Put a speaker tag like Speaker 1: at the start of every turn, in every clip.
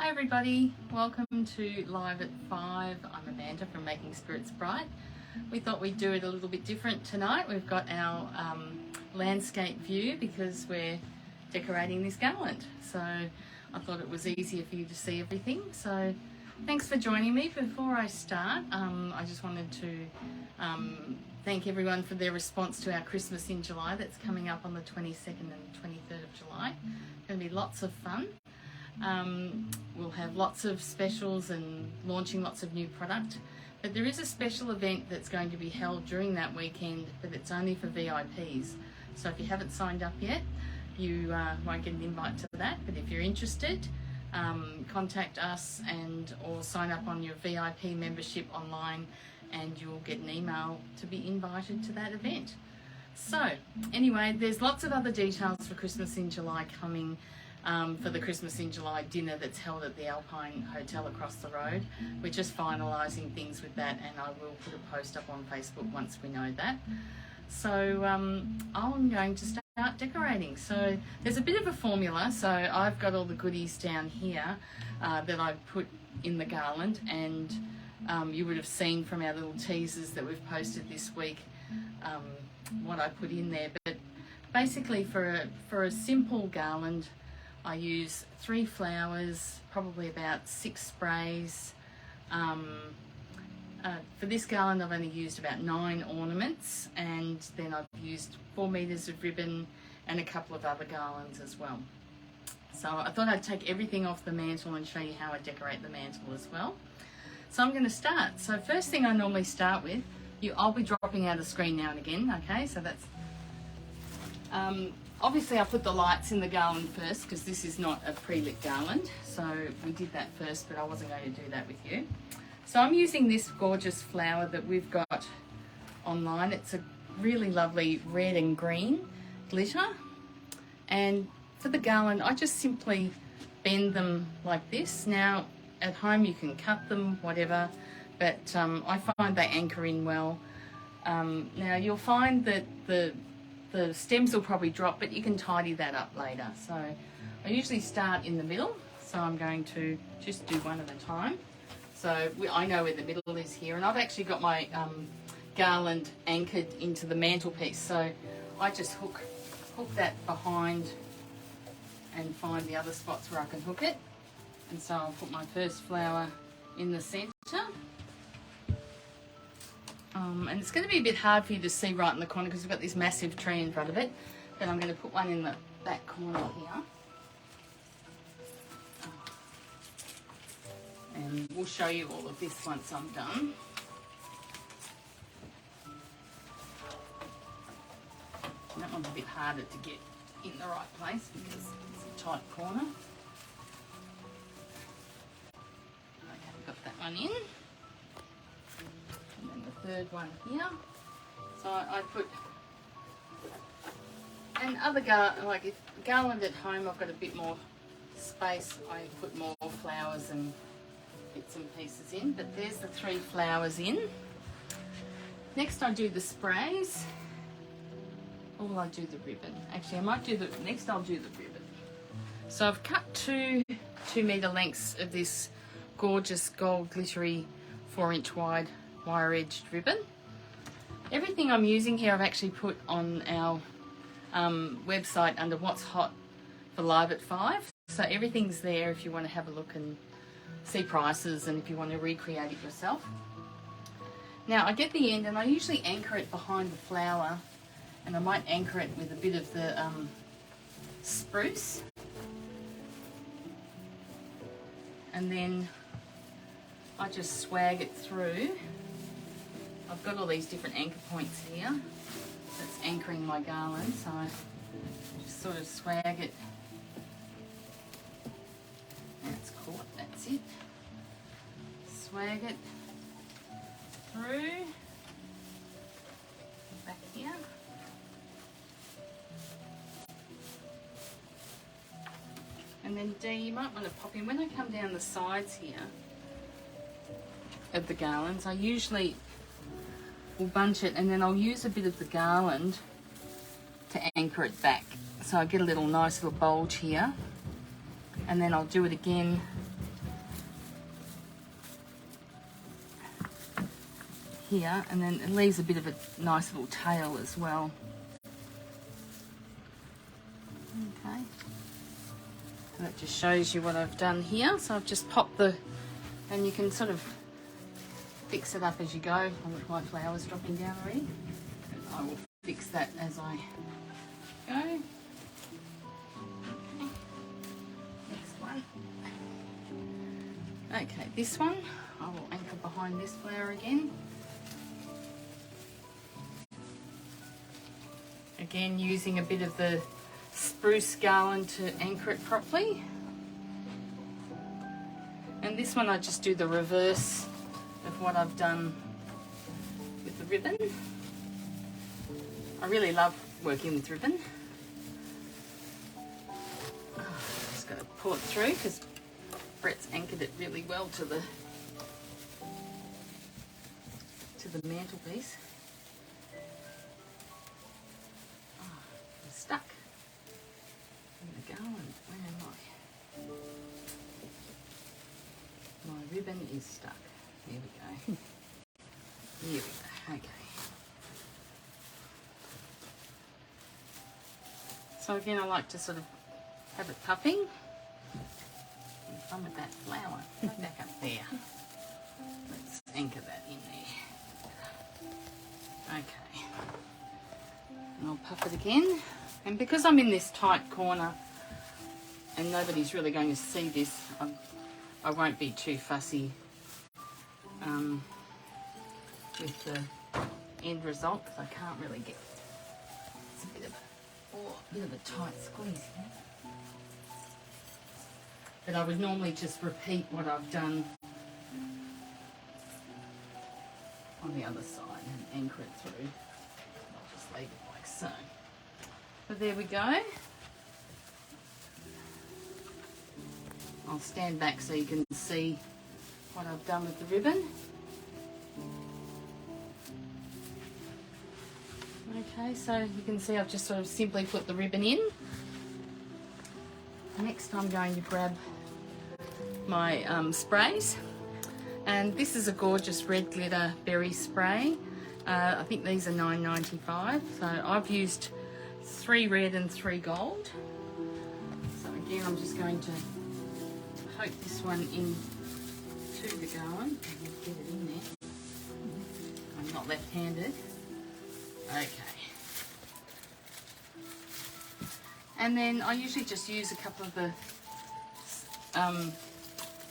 Speaker 1: Hi everybody, welcome to Live at 5. I'm Amanda from Making Spirits Bright. We thought we'd do it a little bit different tonight. We've got our landscape view because we're decorating this garland. So I thought it was easier for you to see everything. So thanks for joining me. Before I start, I just wanted to thank everyone for their response to our Christmas in July that's coming up on the 22nd and 23rd of July. It's going to be lots of fun. We'll have lots of specials and launching lots of new product, but there is a special event that's going to be held during that weekend, but it's only for VIPs. So if you haven't signed up yet, you won't get an invite to that, but if you're interested, contact us or sign up on your VIP membership online and you'll get an email to be invited to that event. So anyway, there's lots of other details for Christmas in July coming. For the Christmas in July dinner that's held at the Alpine Hotel across the road. We're just finalising things with that, and I will put a post up on Facebook once we know that. So I'm going to start decorating. So there's a bit of a formula. So I've got all the goodies down here that I've put in the garland, and you would have seen from our little teasers that we've posted this week what I put in there. But basically for a simple garland, I use 3 flowers, probably about 6 sprays. For this garland I've only used about 9 ornaments, and then I've used 4 meters of ribbon and a couple of other garlands as well. So I thought I'd take everything off the mantle and show you how I decorate the mantle as well. So I'm going to start. So first thing I normally start with, I'll be dropping out of screen now and again, okay, so that's... obviously I put the lights in the garland first because this is not a pre-lit garland, so we did that first, but I wasn't going to do that with you. So I'm using this gorgeous flower that we've got online. It's a really lovely red and green glitter, and for the garland I just simply bend them like this. Now at home you can cut them, whatever, but I find they anchor in well. Now you'll find that the stems will probably drop, but you can tidy that up later. So I usually start in the middle, so I'm going to just do one at a time. So I know where the middle is here, and I've actually got my garland anchored into the mantelpiece, so I just hook that behind and find the other spots where I can hook it. And so I'll put my first flower in the centre. And it's going to be a bit hard for you to see right in the corner because we've got this massive tree in front of it. But I'm going to put one in the back corner here. And we'll show you all of this once I'm done. And that one's a bit harder to get in the right place because it's a tight corner. Okay, we've got that one in. And then the third one here. So I put, and other like if garland at home I've got a bit more space, I put more flowers and bits and pieces in, but there's the 3 flowers in. Next I do the sprays, or will I do the ribbon? Actually I might do the, next I'll do the ribbon. So I've cut 2 2-meter lengths of this gorgeous gold glittery 4-inch wide wire-edged ribbon. Everything I'm using here I've actually put on our website under What's Hot for Live at 5. So everything's there if you want to have a look and see prices and if you want to recreate it yourself. Now I get the end and I usually anchor it behind the flower, and I might anchor it with a bit of the spruce. And then I just swag it through. I've got all these different anchor points here that's anchoring my garland, so I just sort of swag it. That's caught, that's it. Swag it through, back here. And then D, you might want to pop in, when I come down the sides here of the garlands, I usually will bunch it and then I'll use a bit of the garland to anchor it back. So I get a little nice little bulge here, and then I'll do it again here, and then it leaves a bit of a nice little tail as well. Okay, and that just shows you what I've done here. So I've just popped the, and you can sort of fix it up as you go. I've got my flowers dropping down already. I will fix that as I go. Okay. Next one. Okay, this one I will anchor behind this flower again. Again, using a bit of the spruce garland to anchor it properly. And this one I just do the reverse of what I've done with the ribbon. I really love working with ribbon. Just got to pull it through because Brett's anchored it really well to the mantelpiece. Oh, I'm stuck. I'm going to go and where am I? My ribbon is stuck. There we go. Here we go. Okay. So again, I like to sort of have it puffing. And fun with that flower. Go back up there. Let's anchor that in there. Okay. And I'll puff it again. And because I'm in this tight corner and nobody's really going to see this, I won't be too fussy with the end result because I can't really get, it's a bit of a tight squeeze here. But I would normally just repeat what I've done on the other side and anchor it through. I'll just leave it like so. But there we go. I'll stand back so you can see what I've done with the ribbon. Okay, so you can see I've just sort of simply put the ribbon in. Next I'm going to grab my sprays, and this is a gorgeous red glitter berry spray. I think these are $9.95, so I've used 3 red and 3 gold. So again, I'm just going to poke this one in to the Garland and get it in there. I'm not left-handed. Okay. And then I usually just use a couple of the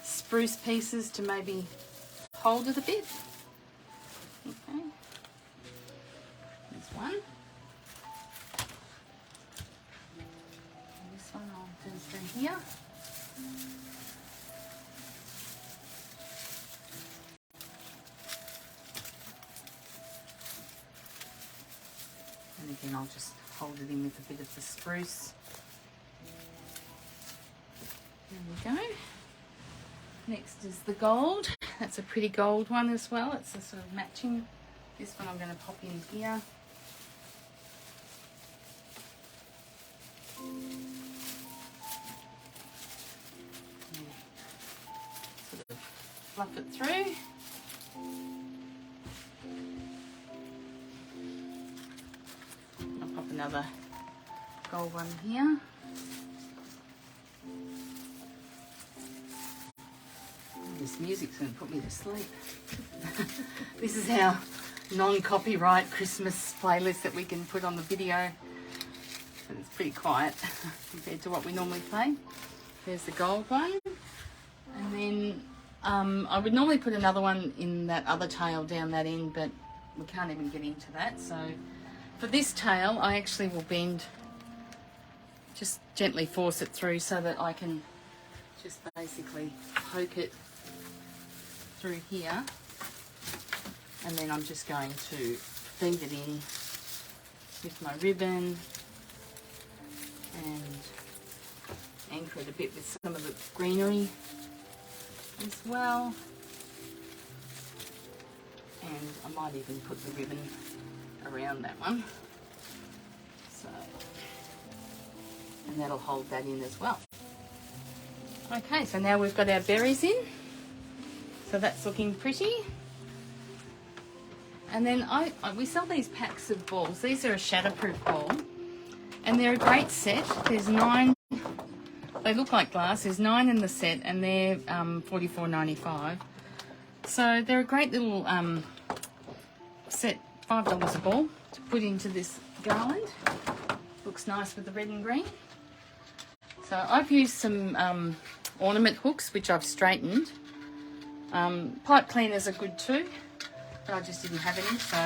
Speaker 1: spruce pieces to maybe hold it a bit. Okay. There's one. And this one I'll do through here. And again, I'll just hold it in with a bit of the spruce. There we go. Next is the gold. That's a pretty gold one as well. It's a sort of matching. This one I'm going to pop in here. Sort of fluff it through. I'll pop another gold one here. This music's going to put me to sleep. This is our non-copyright Christmas playlist that we can put on the video. And it's pretty quiet compared to what we normally play. There's the gold one. And then I would normally put another one in that other tail down that end, but we can't even get into that. So for this tail, I actually will bend, just gently force it through so that I can just basically poke it through here, and then I'm just going to feed it in with my ribbon and anchor it a bit with some of the greenery as well. And I might even put the ribbon around that one, so, and that'll hold that in as well. Okay, so now we've got our berries in. So that's looking pretty. And then we sell these packs of balls. These are a shatterproof ball, and they're a great set. There's 9. They look like glass. There's 9 in the set, and they're $44.95. So they're a great little set, $5 a ball to put into this garland. Looks nice with the red and green. So I've used some ornament hooks, which I've straightened. Pipe cleaners are good too, but I just didn't have any, so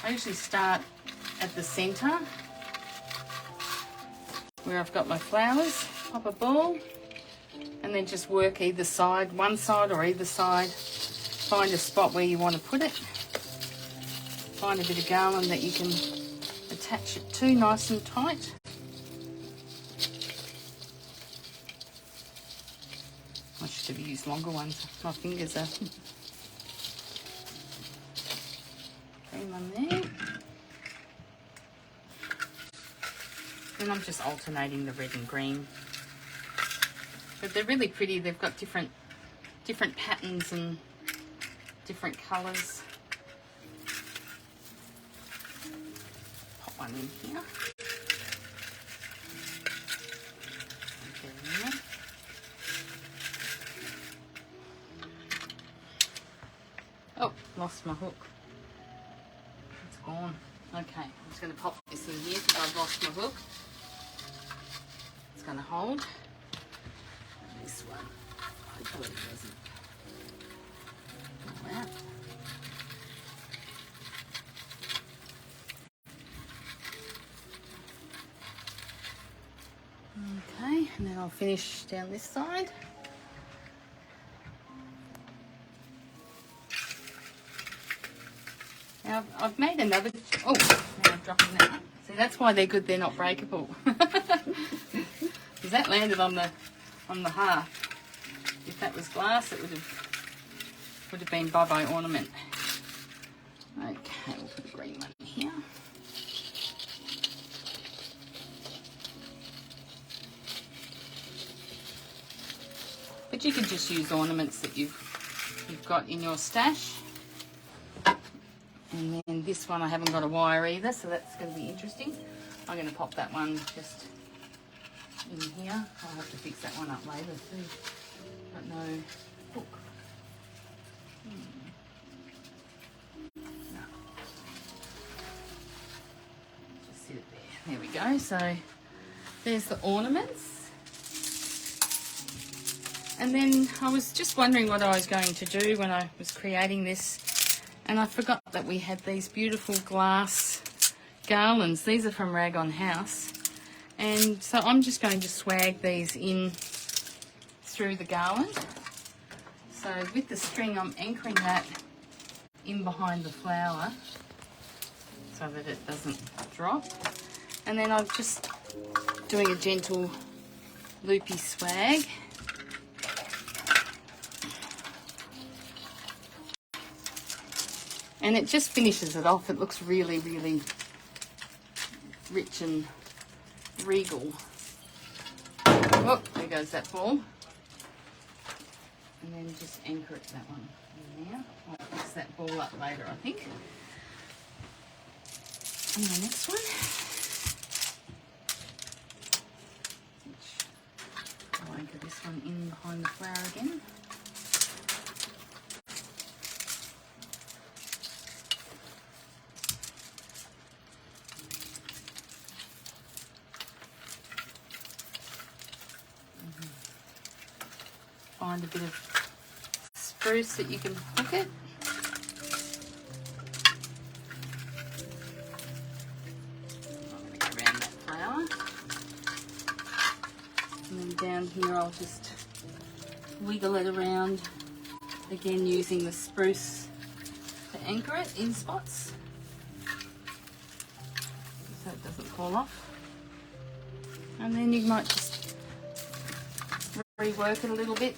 Speaker 1: I usually start at the centre where I've got my flowers, pop a ball, and then just work either side, one side or either side. Find a spot where you want to put it. Find a bit of garland that you can attach it to nice and tight. I should have used longer ones. My fingers are... Green one there. And I'm just alternating the red and green. But they're really pretty. They've got different patterns and different colours. Pop one in here. Okay, oh, lost my hook. It's gone. Okay, I'm just going to pop this in here because I've lost my hook. It's going to hold. And this one, hopefully it doesn't. Like that. Okay, and then I'll finish down this side. Now I've made another, oh, now I'm dropping that. See, that's why they're good, they're not breakable. Because that landed on the hearth. If that was glass, it would have been bye-bye ornament. Okay, we'll put a green one here. But you can just use ornaments that you've got in your stash. And then this one I haven't got a wire either, so that's going to be interesting. I'm going to pop that one just in here. I'll have to fix that one up later too. Got no hook. No. Just sit it there. There we go. So there's the ornaments. And then I was just wondering what I was going to do when I was creating this. And I forgot that we had these beautiful glass garlands. These are from Rag On House. And so I'm just going to swag these in through the garland. So with the string, I'm anchoring that in behind the flower so that it doesn't drop. And then I'm just doing a gentle loopy swag. And it just finishes it off. It looks really, really rich and regal. Oh, there goes that ball. And then just anchor it, that one in there. I'll fix that ball up later, I think. And the next one. I'll anchor this one in behind the flower again. Find a bit of spruce that you can hook it. I'm going to go around that flower. And then down here I'll just wiggle it around, again using the spruce to anchor it in spots so it doesn't fall off. And then you might just rework it a little bit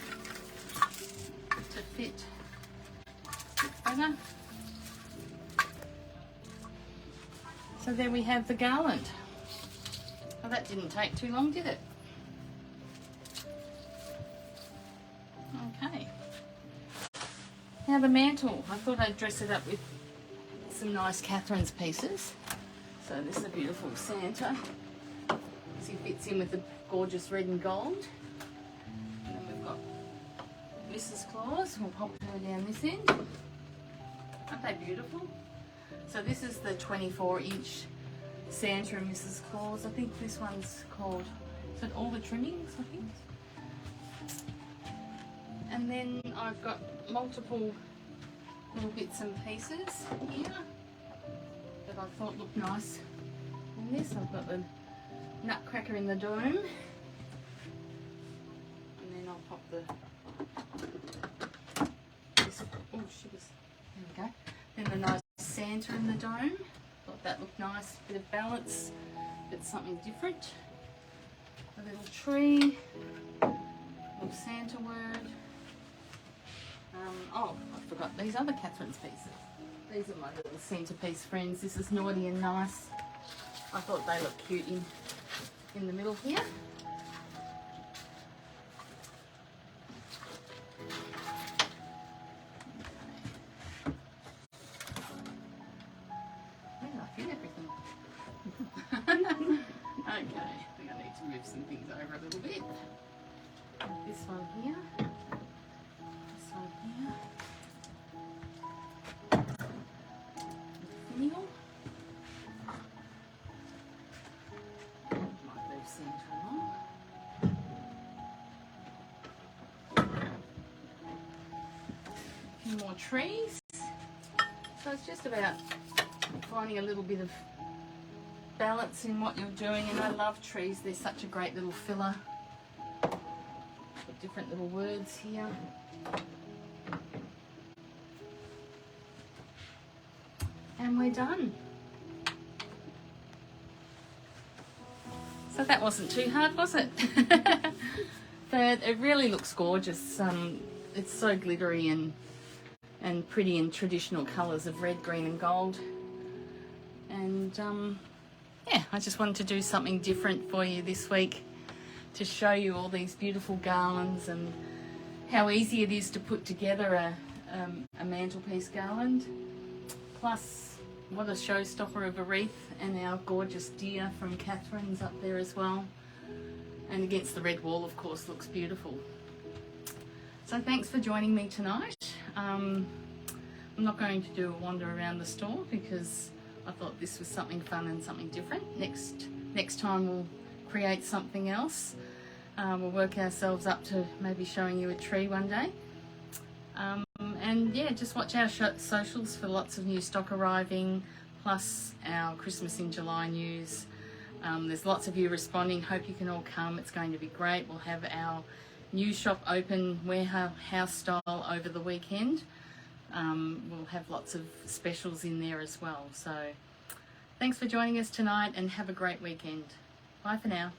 Speaker 1: to fit better. So there we have the garland. Well, that didn't take too long, did it? Okay. Now the mantle. I thought I'd dress it up with some nice Catherine's pieces. So this is a beautiful Santa. He fits in with the gorgeous red and gold. And then we've got Mrs. Claus. We'll pop her down this end. Aren't they beautiful? So this is the 24-inch Santa and Mrs. Claus. I think this one's called, is it All the Trimmings, I think? And then I've got multiple little bits and pieces here that I thought looked nice in this. I've got the Nutcracker in the dome, and then I'll pop this, oh sugars, there we go. Then the nice Santa in the dome. Thought that looked nice, bit of balance, but something different. A little tree, little Santa word. Oh, I forgot these other Catherine's pieces. These are my little centerpiece friends. This is Naughty and Nice. I thought they looked cute in the middle here. Where did I fit everything? Okay, I think I need to move some things over a little bit. This one here. This one here. Finial. Might move Santa along. A few more trees. So it's just about finding a little bit of balance in what you're doing, and I love trees. They're such a great little filler. Got different little words here. And we're done. So that wasn't too hard, was it? But it really looks gorgeous. It's so glittery and pretty in traditional colours of red, green and gold. And yeah, I just wanted to do something different for you this week to show you all these beautiful garlands and how easy it is to put together a mantelpiece garland. Plus, what a showstopper of a wreath, and our gorgeous deer from Catherine's up there as well. And against the red wall, of course, looks beautiful. So thanks for joining me tonight. I'm not going to do a wander around the store because I thought this was something fun and something different. Next time we'll create something else. We'll work ourselves up to maybe showing you a tree one day. And yeah, just watch our socials for lots of new stock arriving, plus our Christmas in July news. There's lots of you responding. Hope you can all come. It's going to be great. We'll have our new shop open warehouse style over the weekend. We'll have lots of specials in there as well. So thanks for joining us tonight and have a great weekend. Bye for now.